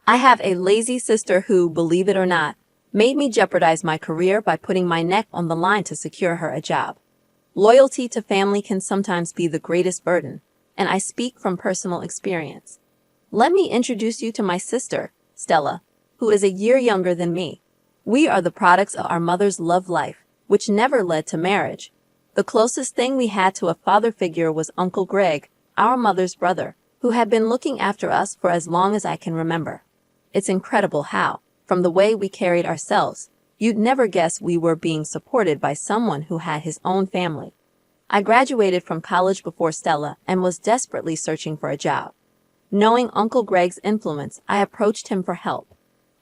I have a lazy sister who, believe it or not, made me jeopardize my career by putting my neck on the line to secure her a job. Loyalty to family can sometimes be the greatest burden, and I speak from personal experience. Let me introduce you to my sister, Stella, who is a year younger than me. We are the products of our mother's love life, which never led to marriage. The closest thing we had to a father figure was Uncle Greg, our mother's brother, who had been looking after us for as long as I can remember. It's incredible how, from the way we carried ourselves, you'd never guess we were being supported by someone who had his own family. I graduated from college before Stella and was desperately searching for a job. Knowing Uncle Greg's influence, I approached him for help.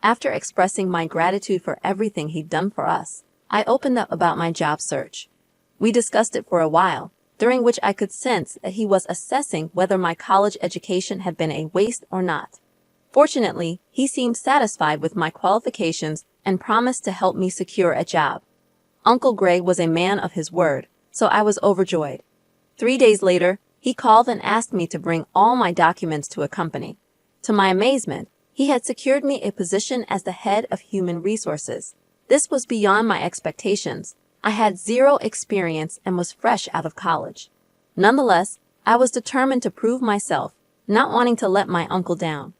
After expressing my gratitude for everything he'd done for us, I opened up about my job search. We discussed it for a while, during which I could sense that he was assessing whether my college education had been a waste or not. Fortunately, he seemed satisfied with my qualifications and promised to help me secure a job. Uncle Greg was a man of his word, so I was overjoyed. 3 days later, he called and asked me to bring all my documents to a company. To my amazement, he had secured me a position as the head of human resources. This was beyond my expectations. I had zero experience and was fresh out of college. Nonetheless, I was determined to prove myself, not wanting to let my uncle down.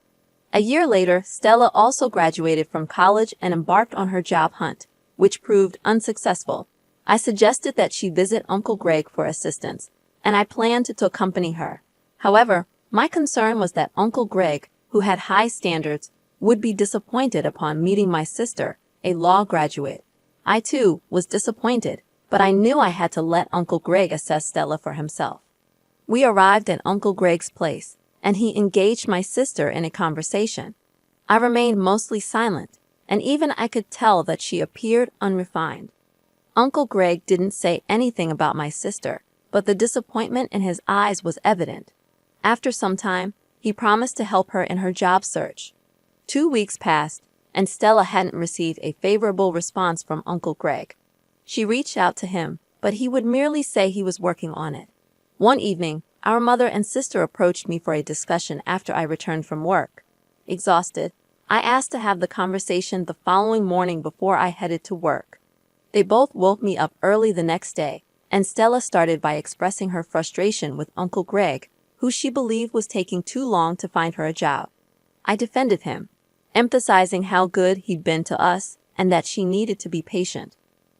A year later, Stella also graduated from college and embarked on her job hunt, which proved unsuccessful. I suggested that she visit Uncle Greg for assistance, and I planned to accompany her. However, my concern was that Uncle Greg, who had high standards, would be disappointed upon meeting my sister, a law graduate. I, too, was disappointed, but I knew I had to let Uncle Greg assess Stella for himself. We arrived at Uncle Greg's place, and he engaged my sister in a conversation. I remained mostly silent, and even I could tell that she appeared unrefined. Uncle Greg didn't say anything about my sister, but the disappointment in his eyes was evident. After some time, he promised to help her in her job search. 2 weeks passed, and Stella hadn't received a favorable response from Uncle Greg. She reached out to him, but he would merely say he was working on it. One evening, our mother and sister approached me for a discussion after I returned from work. Exhausted, I asked to have the conversation the following morning before I headed to work. They both woke me up early the next day, and Stella started by expressing her frustration with Uncle Greg, who she believed was taking too long to find her a job. I defended him, emphasizing how good he'd been to us and that she needed to be patient.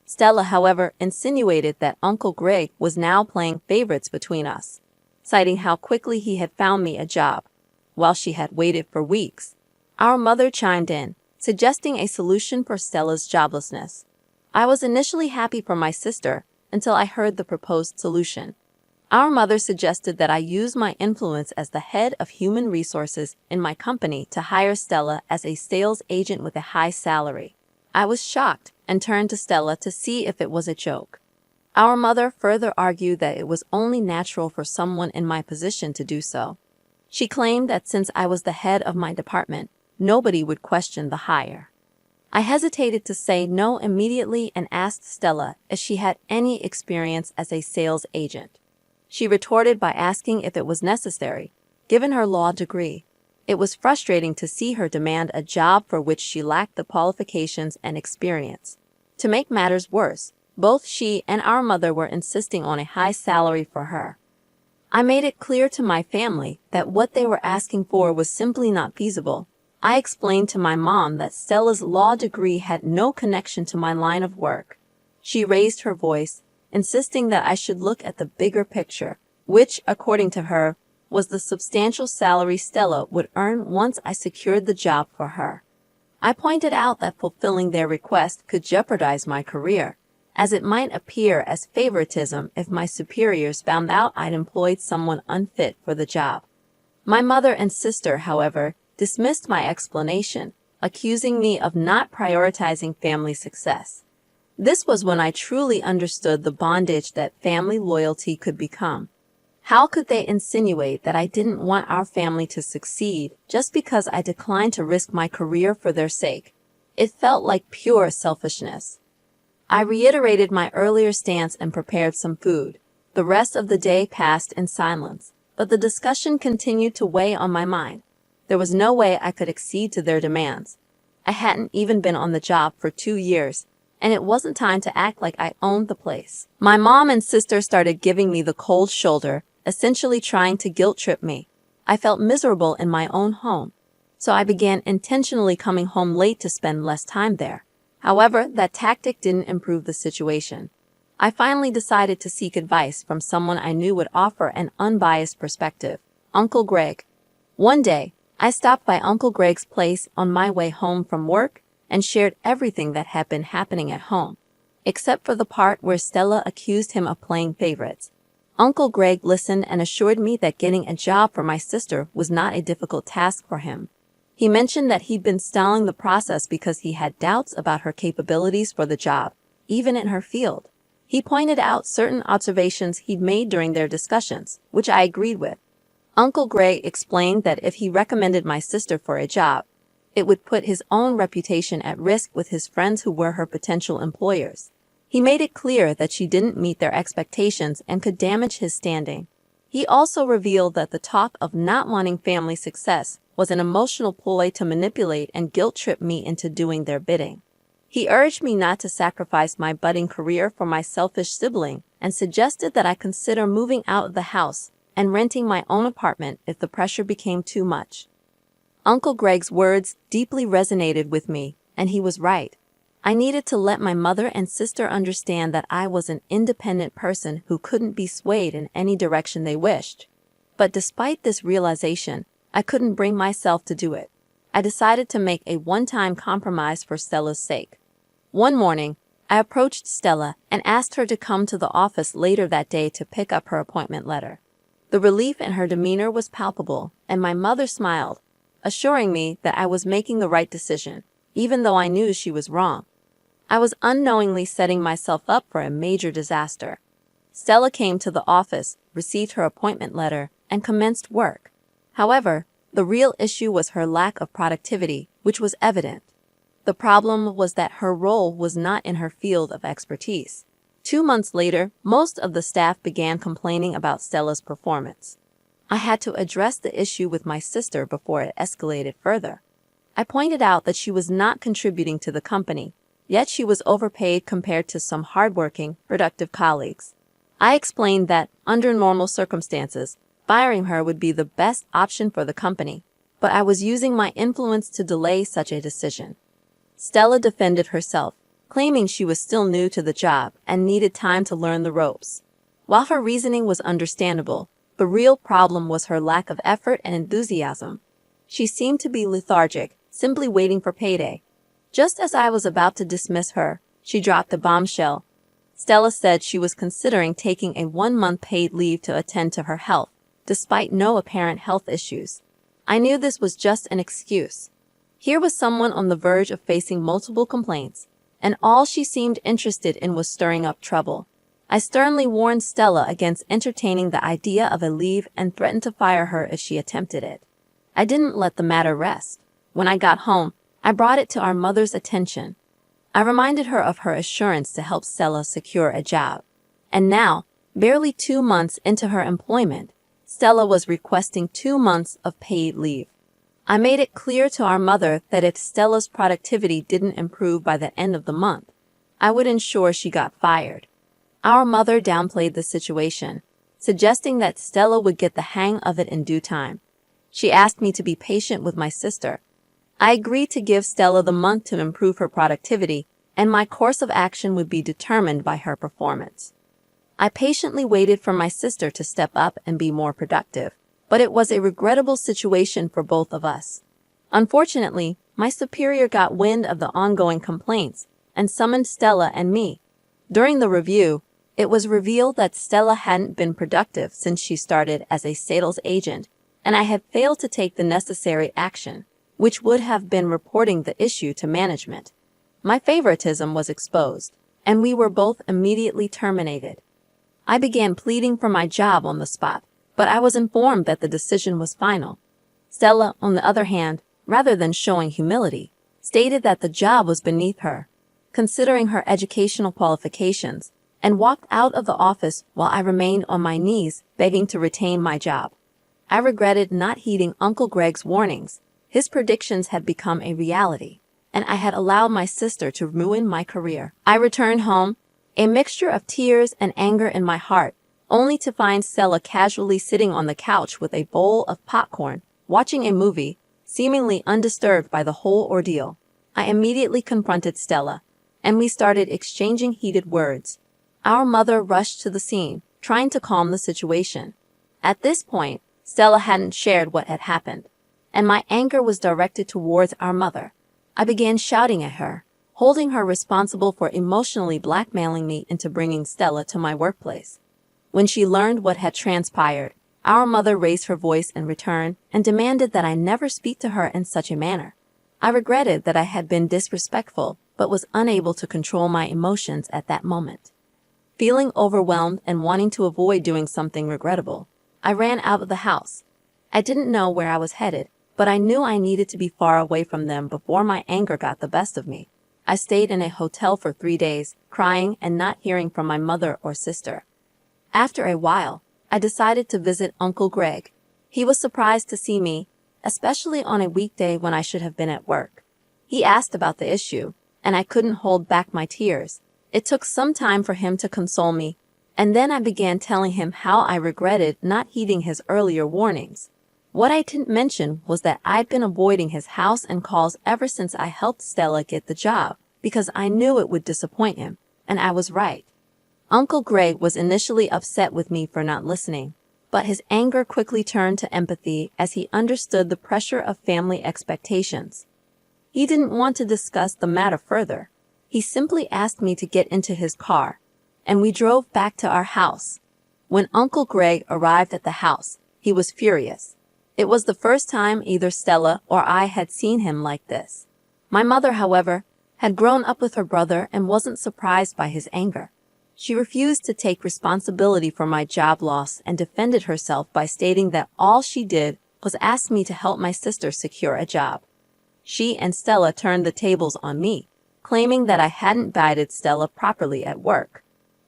Stella, however, insinuated that Uncle Greg was now playing favorites between us, citing how quickly he had found me a job, while she had waited for weeks. Our mother chimed in, suggesting a solution for Stella's joblessness. I was initially happy for my sister until I heard the proposed solution. Our mother suggested that I use my influence as the head of human resources in my company to hire Stella as a sales agent with a high salary. I was shocked and turned to Stella to see if it was a joke. Our mother further argued that it was only natural for someone in my position to do so. She claimed that since I was the head of my department, nobody would question the hire. I hesitated to say no immediately and asked Stella if she had any experience as a sales agent. She retorted by asking if it was necessary, given her law degree. It was frustrating to see her demand a job for which she lacked the qualifications and experience. To make matters worse, both she and our mother were insisting on a high salary for her. I made it clear to my family that what they were asking for was simply not feasible. I explained to my mom that Stella's law degree had no connection to my line of work. She raised her voice, insisting that I should look at the bigger picture, which, according to her, was the substantial salary Stella would earn once I secured the job for her. I pointed out that fulfilling their request could jeopardize my career, as it might appear as favoritism if my superiors found out I'd employed someone unfit for the job. My mother and sister, however, dismissed my explanation, accusing me of not prioritizing family success. This was when I truly understood the bondage that family loyalty could become. How could they insinuate that I didn't want our family to succeed just because I declined to risk my career for their sake? It felt like pure selfishness. I reiterated my earlier stance and prepared some food. The rest of the day passed in silence, but the discussion continued to weigh on my mind. There was no way I could accede to their demands. I hadn't even been on the job for 2 years, and it wasn't time to act like I owned the place. My mom and sister started giving me the cold shoulder, essentially trying to guilt-trip me. I felt miserable in my own home, so I began intentionally coming home late to spend less time there. However, that tactic didn't improve the situation. I finally decided to seek advice from someone I knew would offer an unbiased perspective, Uncle Greg. One day, I stopped by Uncle Greg's place on my way home from work and shared everything that had been happening at home, except for the part where Stella accused him of playing favorites. Uncle Greg listened and assured me that getting a job for my sister was not a difficult task for him. He mentioned that he'd been stalling the process because he had doubts about her capabilities for the job, even in her field. He pointed out certain observations he'd made during their discussions, which I agreed with. Uncle Greg explained that if he recommended my sister for a job, it would put his own reputation at risk with his friends who were her potential employers. He made it clear that she didn't meet their expectations and could damage his standing. He also revealed that the talk of not wanting family success was an emotional ploy to manipulate and guilt-trip me into doing their bidding. He urged me not to sacrifice my budding career for my selfish sibling and suggested that I consider moving out of the house and renting my own apartment if the pressure became too much. Uncle Greg's words deeply resonated with me, and he was right. I needed to let my mother and sister understand that I was an independent person who couldn't be swayed in any direction they wished. But despite this realization, I couldn't bring myself to do it. I decided to make a one-time compromise for Stella's sake. One morning, I approached Stella and asked her to come to the office later that day to pick up her appointment letter. The relief in her demeanor was palpable, and my mother smiled, assuring me that I was making the right decision, even though I knew she was wrong. I was unknowingly setting myself up for a major disaster. Stella came to the office, received her appointment letter, and commenced work. However, the real issue was her lack of productivity, which was evident. The problem was that her role was not in her field of expertise. 2 months later, most of the staff began complaining about Stella's performance. I had to address the issue with my sister before it escalated further. I pointed out that she was not contributing to the company, yet she was overpaid compared to some hardworking, productive colleagues. I explained that, under normal circumstances, firing her would be the best option for the company, but I was using my influence to delay such a decision. Stella defended herself, claiming she was still new to the job and needed time to learn the ropes. While her reasoning was understandable, the real problem was her lack of effort and enthusiasm. She seemed to be lethargic, simply waiting for payday. Just as I was about to dismiss her, she dropped a bombshell. Stella said she was considering taking a 1-month paid leave to attend to her health, despite no apparent health issues. I knew this was just an excuse. Here was someone on the verge of facing multiple complaints, and all she seemed interested in was stirring up trouble. I sternly warned Stella against entertaining the idea of a leave and threatened to fire her if she attempted it. I didn't let the matter rest. When I got home, I brought it to our mother's attention. I reminded her of her assurance to help Stella secure a job. And now, barely 2 months into her employment, Stella was requesting 2 months of paid leave. I made it clear to our mother that if Stella's productivity didn't improve by the end of the month, I would ensure she got fired. Our mother downplayed the situation, suggesting that Stella would get the hang of it in due time. She asked me to be patient with my sister. I agreed to give Stella the month to improve her productivity, and my course of action would be determined by her performance. I patiently waited for my sister to step up and be more productive, but it was a regrettable situation for both of us. Unfortunately, my superior got wind of the ongoing complaints and summoned Stella and me. During the review, it was revealed that Stella hadn't been productive since she started as a sales agent, and I had failed to take the necessary action, which would have been reporting the issue to management. My favoritism was exposed, and we were both immediately terminated. I began pleading for my job on the spot, but I was informed that the decision was final. Stella, on the other hand, rather than showing humility, stated that the job was beneath her, considering her educational qualifications, and walked out of the office while I remained on my knees begging to retain my job. I regretted not heeding Uncle Greg's warnings. His predictions had become a reality, and I had allowed my sister to ruin my career. I returned home, a mixture of tears and anger in my heart, only to find Stella casually sitting on the couch with a bowl of popcorn, watching a movie, seemingly undisturbed by the whole ordeal. I immediately confronted Stella, and we started exchanging heated words. Our mother rushed to the scene, trying to calm the situation. At this point, Stella hadn't shared what had happened, and my anger was directed towards our mother. I began shouting at her, holding her responsible for emotionally blackmailing me into bringing Stella to my workplace. When she learned what had transpired, our mother raised her voice in return and demanded that I never speak to her in such a manner. I regretted that I had been disrespectful, but was unable to control my emotions at that moment. Feeling overwhelmed and wanting to avoid doing something regrettable, I ran out of the house. I didn't know where I was headed, but I knew I needed to be far away from them before my anger got the best of me. I stayed in a hotel for 3 days, crying and not hearing from my mother or sister. After a while, I decided to visit Uncle Greg. He was surprised to see me, especially on a weekday when I should have been at work. He asked about the issue, and I couldn't hold back my tears. It took some time for him to console me, and then I began telling him how I regretted not heeding his earlier warnings. What I didn't mention was that I'd been avoiding his house and calls ever since I helped Stella get the job, because I knew it would disappoint him, and I was right. Uncle Greg was initially upset with me for not listening, but his anger quickly turned to empathy as he understood the pressure of family expectations. He didn't want to discuss the matter further. He simply asked me to get into his car, and we drove back to our house. When Uncle Greg arrived at the house, he was furious. It was the first time either Stella or I had seen him like this. My mother, however, had grown up with her brother and wasn't surprised by his anger. She refused to take responsibility for my job loss and defended herself by stating that all she did was ask me to help my sister secure a job. She and Stella turned the tables on me, claiming that I hadn't guided Stella properly at work.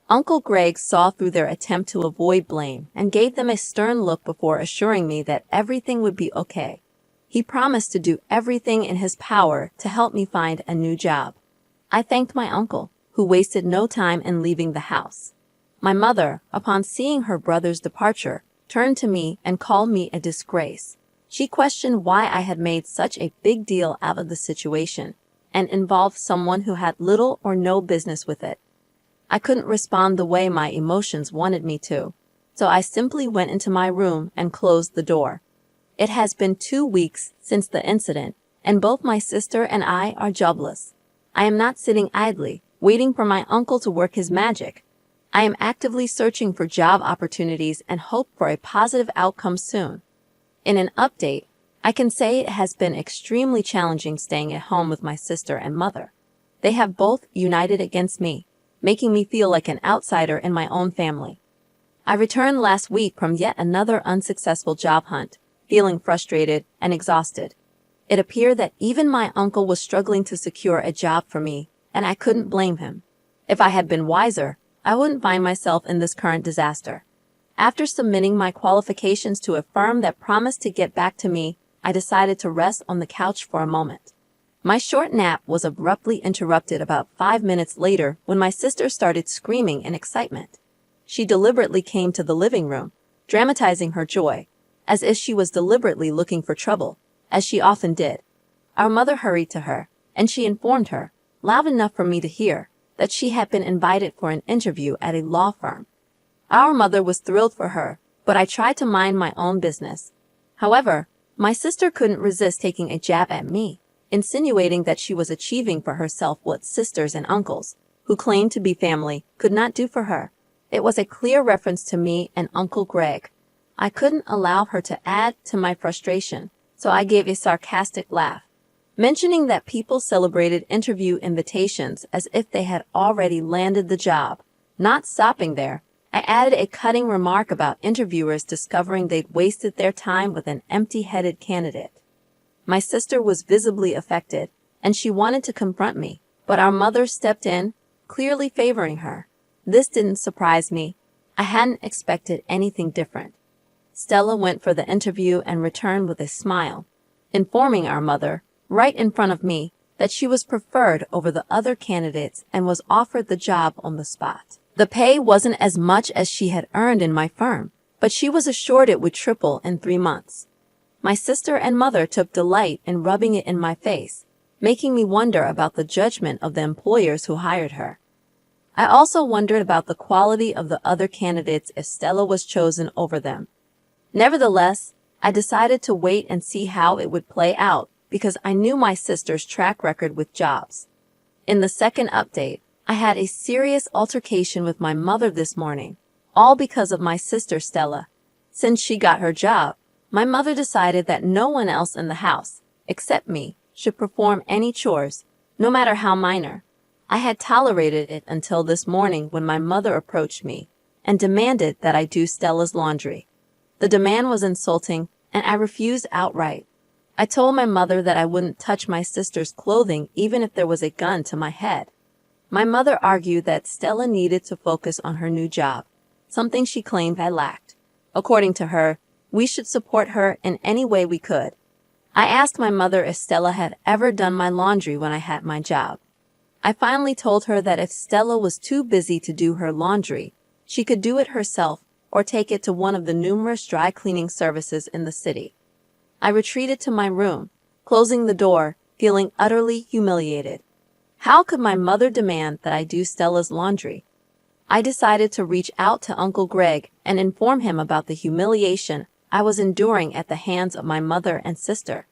Uncle Greg saw through their attempt to avoid blame and gave them a stern look before assuring me that everything would be okay. He promised to do everything in his power to help me find a new job. I thanked my uncle, who wasted no time in leaving the house. My mother, upon seeing her brother's departure, turned to me and called me a disgrace. She questioned why I had made such a big deal out of the situation and involved someone who had little or no business with it. I couldn't respond the way my emotions wanted me to, so I simply went into my room and closed the door. It has been 2 weeks since the incident, and both my sister and I are jobless. I am not sitting idly, waiting for my uncle to work his magic. I am actively searching for job opportunities and hope for a positive outcome soon. In an update, I can say it has been extremely challenging staying at home with my sister and mother. They have both united against me, making me feel like an outsider in my own family. I returned last week from yet another unsuccessful job hunt, feeling frustrated and exhausted. It appeared that even my uncle was struggling to secure a job for me, and I couldn't blame him. If I had been wiser, I wouldn't find myself in this current disaster. After submitting my qualifications to a firm that promised to get back to me, I decided to rest on the couch for a moment. My short nap was abruptly interrupted about 5 minutes later when my sister started screaming in excitement. She deliberately came to the living room, dramatizing her joy, as if she was deliberately looking for trouble, as she often did. Our mother hurried to her, and she informed her, loud enough for me to hear, that she had been invited for an interview at a law firm. Our mother was thrilled for her, but I tried to mind my own business. However, my sister couldn't resist taking a jab at me, insinuating that she was achieving for herself what sisters and uncles, who claimed to be family, could not do for her. It was a clear reference to me and Uncle Greg. I couldn't allow her to add to my frustration, so I gave a sarcastic laugh, mentioning that people celebrated interview invitations as if they had already landed the job. Not stopping there, I added a cutting remark about interviewers discovering they'd wasted their time with an empty-headed candidate. My sister was visibly affected, and she wanted to confront me, but our mother stepped in, clearly favoring her. This didn't surprise me. I hadn't expected anything different. Stella went for the interview and returned with a smile, informing our mother, right in front of me, that she was preferred over the other candidates and was offered the job on the spot. The pay wasn't as much as she had earned in my firm, but she was assured it would triple in 3 months. My sister and mother took delight in rubbing it in my face, making me wonder about the judgment of the employers who hired her. I also wondered about the quality of the other candidates if Stella was chosen over them. Nevertheless, I decided to wait and see how it would play out because I knew my sister's track record with jobs. In the second update, I had a serious altercation with my mother this morning, all because of my sister Stella. Since she got her job, my mother decided that no one else in the house, except me, should perform any chores, no matter how minor. I had tolerated it until this morning when my mother approached me and demanded that I do Stella's laundry. The demand was insulting, and I refused outright. I told my mother that I wouldn't touch my sister's clothing even if there was a gun to my head. My mother argued that Stella needed to focus on her new job, something she claimed I lacked. According to her, we should support her in any way we could. I asked my mother if Stella had ever done my laundry when I had my job. I finally told her that if Stella was too busy to do her laundry, she could do it herself or take it to one of the numerous dry cleaning services in the city. I retreated to my room, closing the door, feeling utterly humiliated. How could my mother demand that I do Stella's laundry? I decided to reach out to Uncle Greg and inform him about the humiliation I was enduring at the hands of my mother and sister.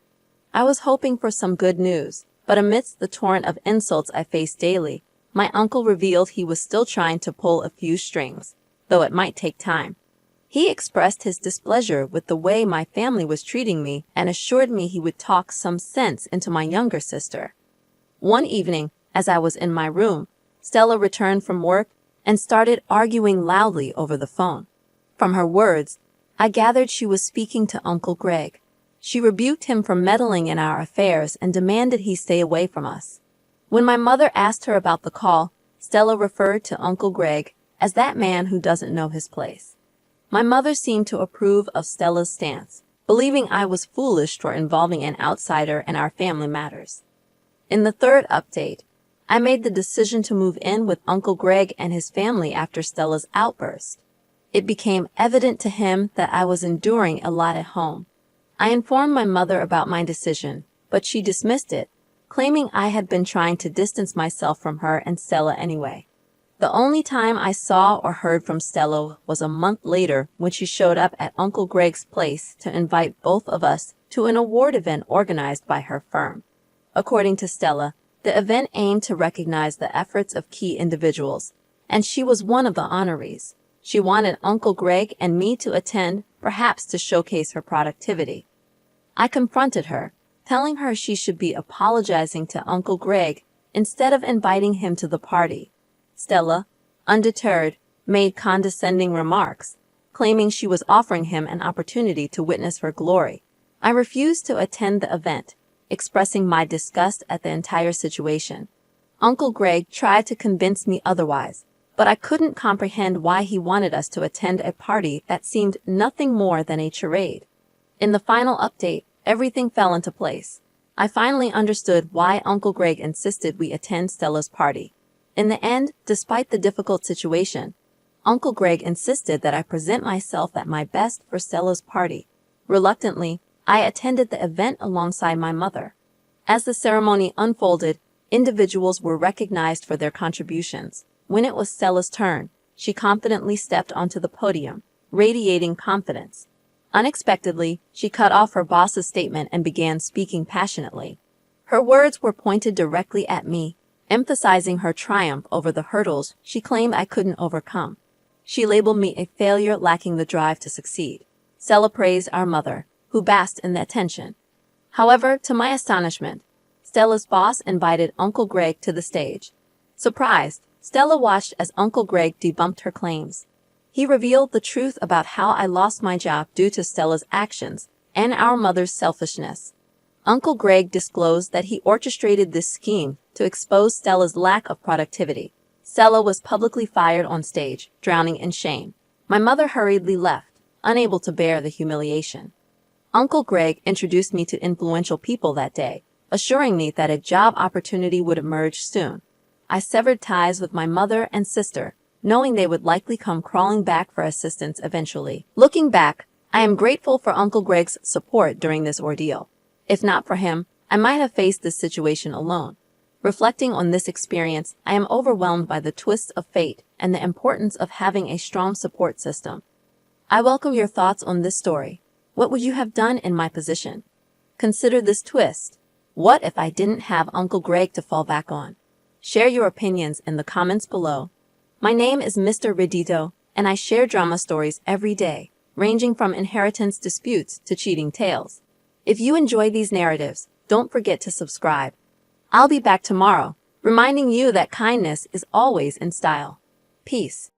I was hoping for some good news, but amidst the torrent of insults I faced daily, my uncle revealed he was still trying to pull a few strings, though it might take time. He expressed his displeasure with the way my family was treating me and assured me he would talk some sense into my younger sister. One evening, as I was in my room, Stella returned from work and started arguing loudly over the phone. From her words, I gathered she was speaking to Uncle Greg. She rebuked him for meddling in our affairs and demanded he stay away from us. When my mother asked her about the call, Stella referred to Uncle Greg as that man who doesn't know his place. My mother seemed to approve of Stella's stance, believing I was foolish for involving an outsider in our family matters. In the third update, I made the decision to move in with Uncle Greg and his family after Stella's outburst. It became evident to him that I was enduring a lot at home. I informed my mother about my decision, but she dismissed it, claiming I had been trying to distance myself from her and Stella anyway. The only time I saw or heard from Stella was a month later when she showed up at Uncle Greg's place to invite both of us to an award event organized by her firm. According to Stella, the event aimed to recognize the efforts of key individuals, and she was one of the honorees. She wanted Uncle Greg and me to attend, perhaps to showcase her productivity. I confronted her, telling her she should be apologizing to Uncle Greg instead of inviting him to the party. Stella, undeterred, made condescending remarks, claiming she was offering him an opportunity to witness her glory. I refused to attend the event, expressing my disgust at the entire situation. Uncle Greg tried to convince me otherwise, but I couldn't comprehend why he wanted us to attend a party that seemed nothing more than a charade. In the final update, everything fell into place. I finally understood why Uncle Greg insisted we attend Stella's party. In the end, despite the difficult situation, Uncle Greg insisted that I present myself at my best for Stella's party. Reluctantly, I attended the event alongside my mother. As the ceremony unfolded, individuals were recognized for their contributions. When it was Stella's turn, she confidently stepped onto the podium, radiating confidence. Unexpectedly, she cut off her boss's statement and began speaking passionately. Her words were pointed directly at me, emphasizing her triumph over the hurdles she claimed I couldn't overcome. She labeled me a failure lacking the drive to succeed. Stella praised our mother, who basked in the attention. However, to my astonishment, Stella's boss invited Uncle Greg to the stage. Surprised, Stella watched as Uncle Greg debunked her claims. He revealed the truth about how I lost my job due to Stella's actions and our mother's selfishness. Uncle Greg disclosed that he orchestrated this scheme to expose Stella's lack of productivity. Stella was publicly fired on stage, drowning in shame. My mother hurriedly left, unable to bear the humiliation. Uncle Greg introduced me to influential people that day, assuring me that a job opportunity would emerge soon. I severed ties with my mother and sister, knowing they would likely come crawling back for assistance eventually. Looking back, I am grateful for Uncle Greg's support during this ordeal. If not for him, I might have faced this situation alone. Reflecting on this experience, I am overwhelmed by the twists of fate and the importance of having a strong support system. I welcome your thoughts on this story. What would you have done in my position? Consider this twist. What if I didn't have Uncle Greg to fall back on? Share your opinions in the comments below. My name is Mr. Redito, and I share drama stories every day, ranging from inheritance disputes to cheating tales. If you enjoy these narratives, don't forget to subscribe. I'll be back tomorrow, reminding you that kindness is always in style. Peace.